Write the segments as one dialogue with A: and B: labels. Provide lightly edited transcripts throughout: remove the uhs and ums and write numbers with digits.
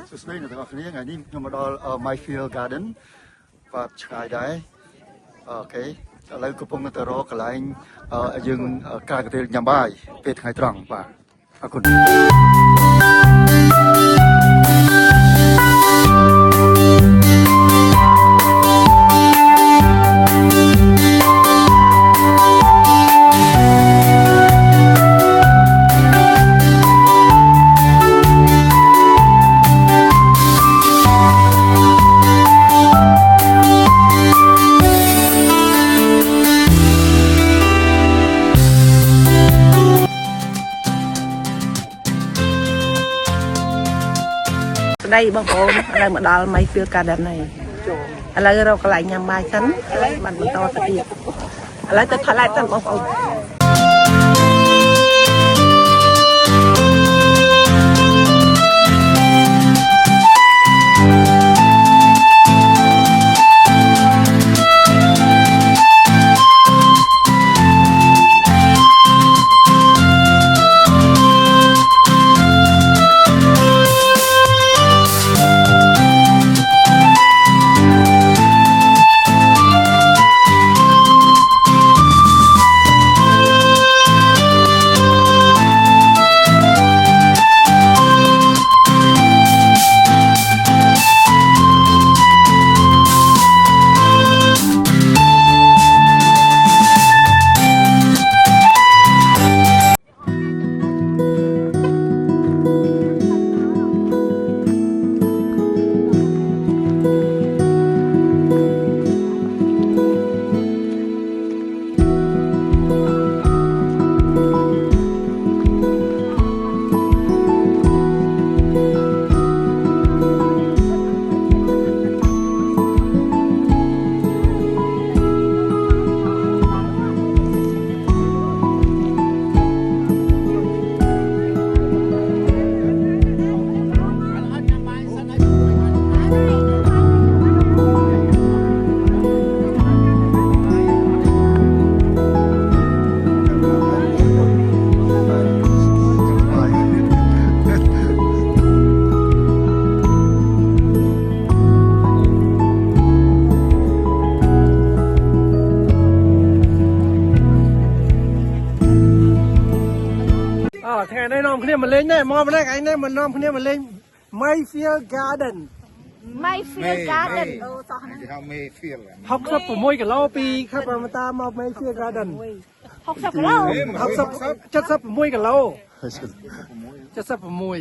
A: สุดท้ายเนี่ยแต่ว่าครั้งนี้ไงนี่เรามาดูMayfield Garden ว่าชายได้โอเคแล้วก็พงศ์ตรอกลายยังการกระเทียมยำบ่ายเป็ดไข่ตรังว่าขอบคุณ
B: đây bông bồn đây mà đào mấy phiêu cả đợt này làเราก็ไหลยำใบชั้นมันโตตะเกียบแล้วจะทลายต้นบองบงแทนได้น้องคนนี้มาเล่นได้มองมาได้ไงเนี่ยมันน้องคนนี้มาเล่น Mayfield Garden
C: Mayfield Garden
A: ฮอกซับผมมวยกับเราปีครับมาตามมา Mayfield Garden
C: 60แล้ว
A: ฮอกซับจัดซับผมมวยกับเราจัดซับผมมวย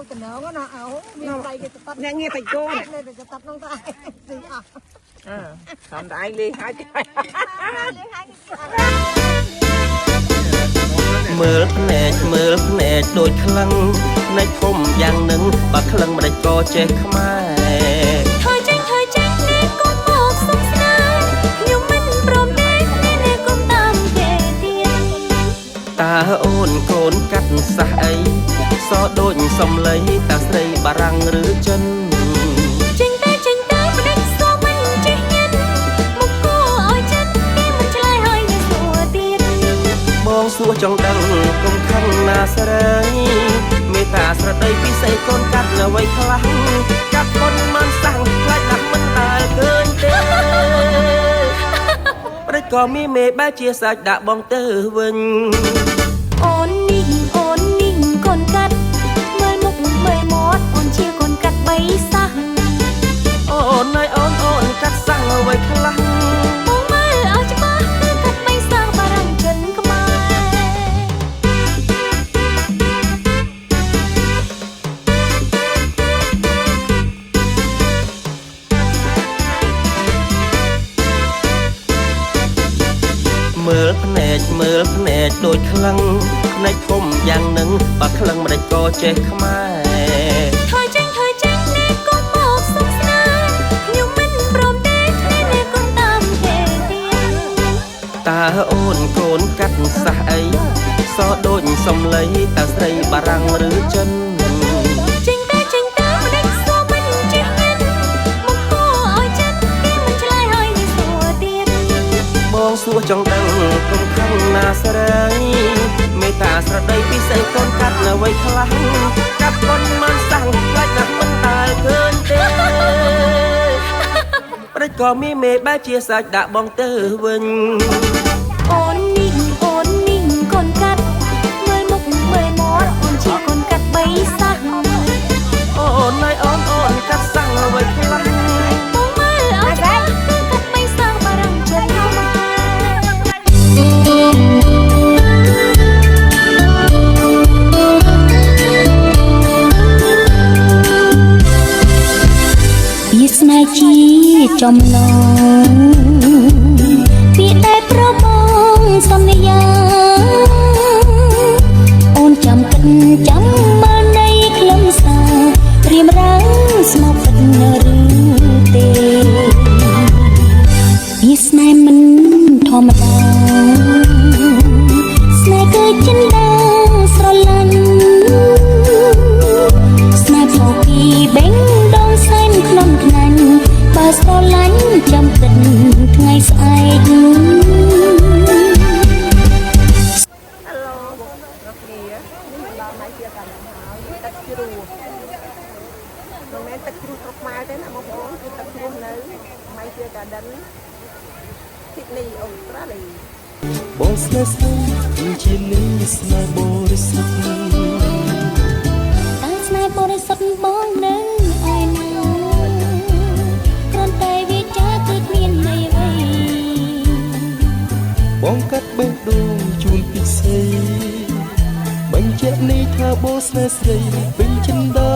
D: tình nó nó ảo miền tây cái tập
B: nè nghe thầy cô nè
D: đây cái tập nông tay gì à
B: làm đại đi hai cái
E: មើលភ្នែកដូចខ្លាំងនៃធំយ៉ាងនឹងបើខ្លាំងមិនដេចក៏ចេះខ្មែរ
C: ថយចេញនេះកុំមកសុខស្នាខ្ញុំមិនព្រមទេនេះកុំតាមគេទៀត
E: តើអូនកូនកាត់សះអីសដូចសំឡីតាស្រីបារាំងឬចិន
C: ចេញតែមិនដេចសោះមិនចេះញ៉ាំមកគួរឲ្យចិត្តគេមិនឆ្លើយហើយនឹងសួរទៀត
E: បងសួរចង់ដឹងកុំខឹងណាស្រីមេតាស្រដីពិសេសកូនកាត់អ្វីខ្លះកាត់ប៉ុនមិនសាំងខ្លាចណាស់មិនដែលឃើញទេប្រេចក៏មានមេបែជាសាច់ដាក់បងទៅវិញ
C: អូននេះកូនកាត់មើលមុខមើលមាត់អូនជាកូនកាត់បីសាស
E: អូនអើយអូនកាត់សាំងអ្វីខ្លះ
C: បងមើលឲ្យច្បាស់គឺកាត់បីសាសបារាំងចិនខ្មែរ
E: មើលភ្នែកដូចខ្លាំងភ្នែកធំយ៉ាងនឹងបើខ្លាំងមិនដេចក៏ចេះខ្មែរ
C: ថយចេញនេះកុំមកសុខស្នាខ្ញុំមិនព្រមទេនេះកុំតាមគេទៀត
E: តើអូនកូនកាត់សះអីសដូចសំឡីតាស្រីបារាំងឬចិន
C: ចេញតែមិនដេចសោះមិនចេះញ៉ាំមកគួរឲ្យចិត្តគេមិនឆ្លើយហើយនឹងសួរទៀត
E: បងសួរចង់ដឹងកុំខឹងណាស្រីមេតាស្រដីពិសេសកូនកាត់អ្វីខ្លះកាត់ប៉ុនមិនសាំងខ្លាចណាស់មិនដែលឃើញទេប្រេចក៏មានមេបែជាសាច់ដាក់បងទៅវិញ
C: អូននេះកូនកាត់មើលមុខមើលមាត់អូនជាកូនកាត់បីសាស
E: អូនអើយអូនកាត់សាំងអ្វីខ្លះ
C: បងមើលឲ្យច្បាស់គឺកាត់បីសាសបារាំងចិនខ្មែរ
F: ស្នេហ៍ជាចំណងពីតែប្របងសន្យាអូនចាំគិតចាំមើលនៃខ្លឹមសារព្រាមរាំងស្មោកពិតឬទេពីស្នេហ៍មិនធម្មតាស្នេហ៍គឺចិនដាស្រឡាញ់ស្នេហ៍ផ្លូវពីបេងដងសែនក្នុងថ្ងៃបើស្រឡាញ់ចាំគិតថ្ងៃស្អែក
B: ទឹកជ្រោះស្រុកខ្មែរទេណាបងប្អូនគឺទឹកជ្រោះនៅម៉ៃជាកាដិនស៊ីដនីអូស្ត្រាលី
E: បងស្នេហ៍ស្រីជានេះស្នេហ៍បរិសុទ្ធ
F: តាស្នេហ៍បរិសុទ្ធបងនៅឯណាគ្រាន់តែវាចាគឺគ្មានន័យអ្វី
E: បងកាត់បេះដូងជូនពិសេសបញ្ជាក់នេះថាបងស្នេហ៍ស្រីពេញចិនដា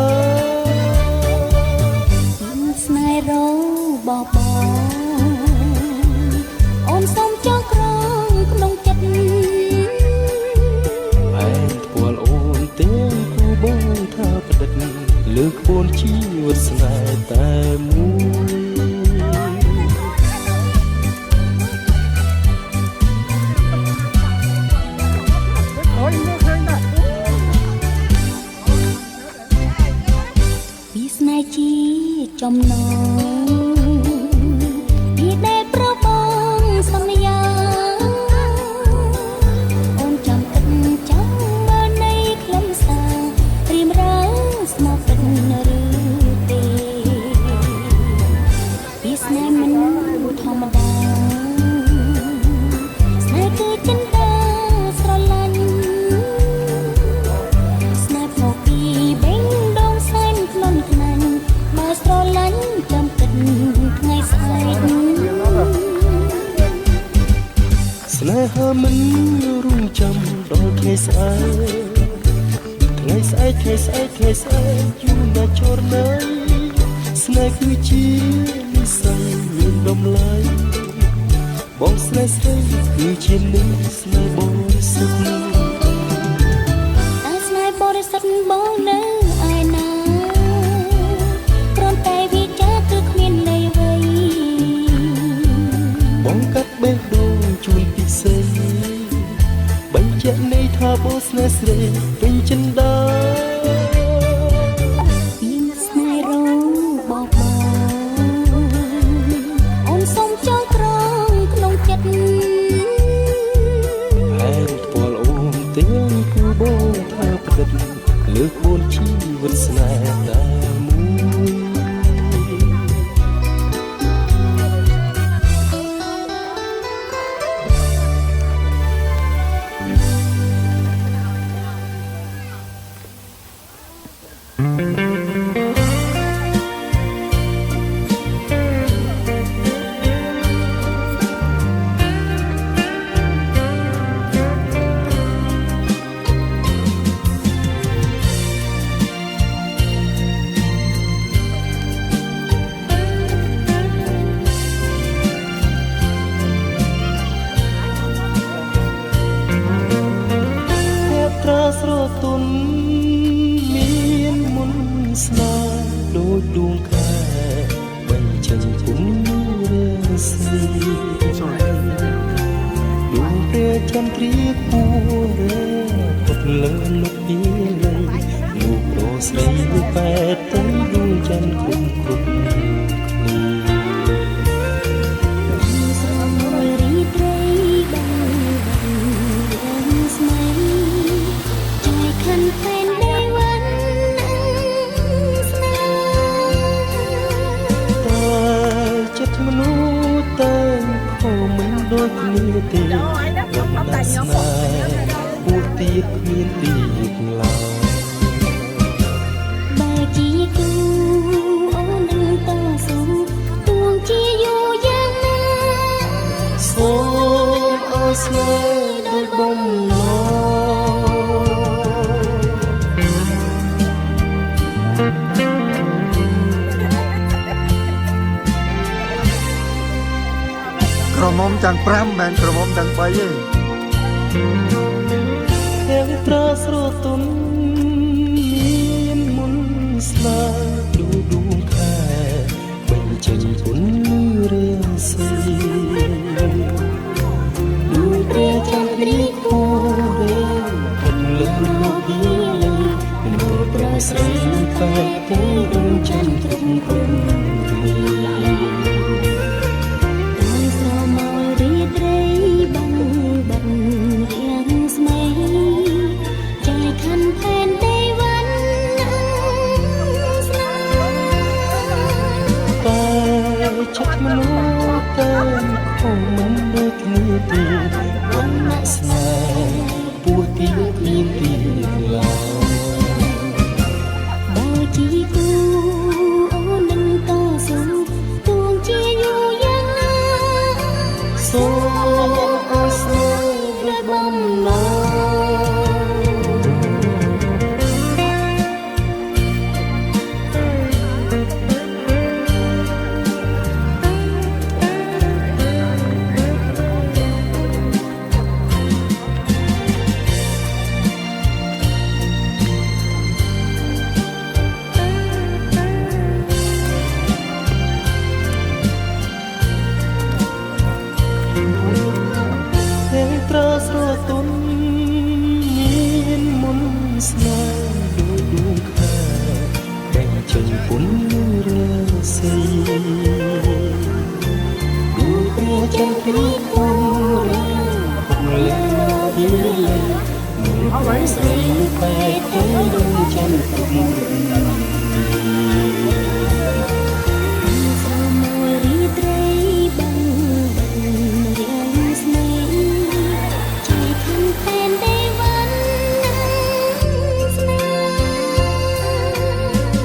F: ស្នេហ៍របបអូនសូមចង់ក្រងក្នុងចិត្ត
E: ឯងផ្គាល់អូនទាំងគូបងថាផ្ដិតលើក្បួនជីវិតស្នេហ៍តែមួយ
F: ពីស្នេហ៍ជាចំណងពីដែលប្របងសន្យាអូនចាំគិតចាំមើលនៃខ្លឹមសារព្រាមរាំងស្មោកពិតឬទេពីស្នេហ៍មិនធម្មតាស្នេហ៍គឺចិនដាស្រឡាញ់ស្នេហ៍ផ្លូវពីបេងដងសែនក្នុងថ្ងៃបើស្រឡាញ់ចាំ
E: ថ្ងៃស្អែកថ្ងៃស្អែកថ្ងៃស្អែកយូរណាស់ចូលណៃស្នេហ៍គឺជានិស្ស័យមានតម្លៃបងស្នេហ៍ស្រីគឺជានិស្ស័យបរិសុទ្ធ
F: តែស្នេហ៍បរិសុទ្ធបងនៅឯណាព្រមតែវាចាគឺគ្មានន័យអ្វី
E: បងកាត់បេះដូងជូនពិសេសបញ្ជាក់ន័យថាបងស្នេហ៍ស្រីពេញចិនដា
F: មានស្នេហ៍រងបបអូនសុំចង់ត្រង់ក្នុងចិត្ត
E: ហើយពលអូនទាំងគូបងថាផ្តិតលើកបូនជីវិតស្នេហ៍តែមួយស្រទន់មានមុនស្នេហ៍ដូចដួងខែបញ្ចេញគុណរាសីដួងព្រះចន្ទ្រាគួរពុតលើលុបពីលៃលោករស្រីបែបទៅដួងចន្ទគ្រប់គ្រប់ដូចគ្នាទេវណ្ណស្នេហ៍ពួតទៀតគ្មានទៀតឡើយ
F: បែរជាគូអូននឹងតស៊ូទួងជាយូរយ៉ាងណា
E: សូមអើស្នេហ៍ដូចបំណង
A: ក្រមុំទាំង5មិនក្រមុំទាំង3ទេ
E: ទាំងត្រាស្រទន់មានមុនស្នេហ៍ដូចដួងខែបញ្ចេញគុណរាសីដូចព្រះចន្ទ្រាគួរពុតលើលោកពីលៃលោកប្រស្រីបែកទៅដួងចន្ទគ្រប់គ្រប់ចិត្តមនុស្សតែខំមិនដូចគ្នាទេវណ្ណស្នេហ៍ពួតទីគ្មានទីឡើយ
F: បើជាគូអូននឹងតស៊ូទួងជាយូរយ៉ាងណា
E: សូមអើស្នេហ៍ដូចបំណងត្រាស្រទន់មានមុនស្នេហ៍ដូចដួងខែបញ្ចេញពុនរាសីដូចព្រះចន្ទ្រាគួរពុតលើពីលៃលោកស្រីបែកទៅដួងចន្ទគ្រប់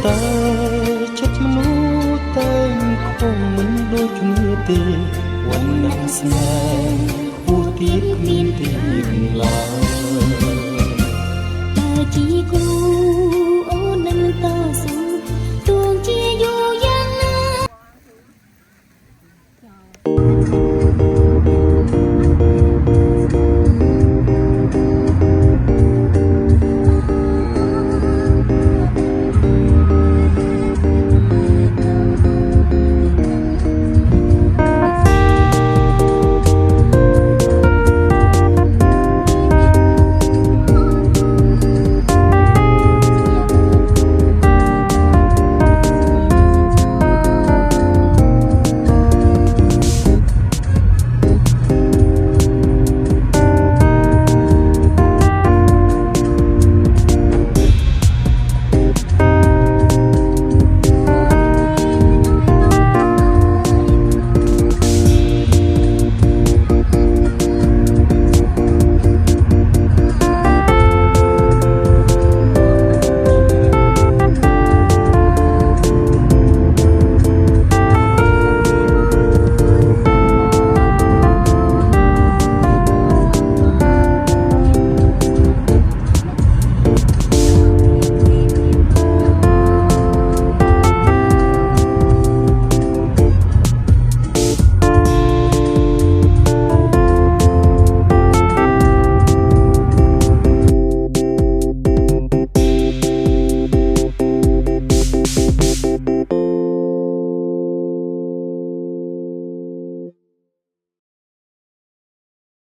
E: តែចិត្តមនុស្សតែខំមិនដូចគ្នាទេវណ្ណស្នេហ៍ពួតទៀតគ្មានទៀតឡើយ
F: បែ ជីគ្រូអូននឹងតស៊ូទួងជា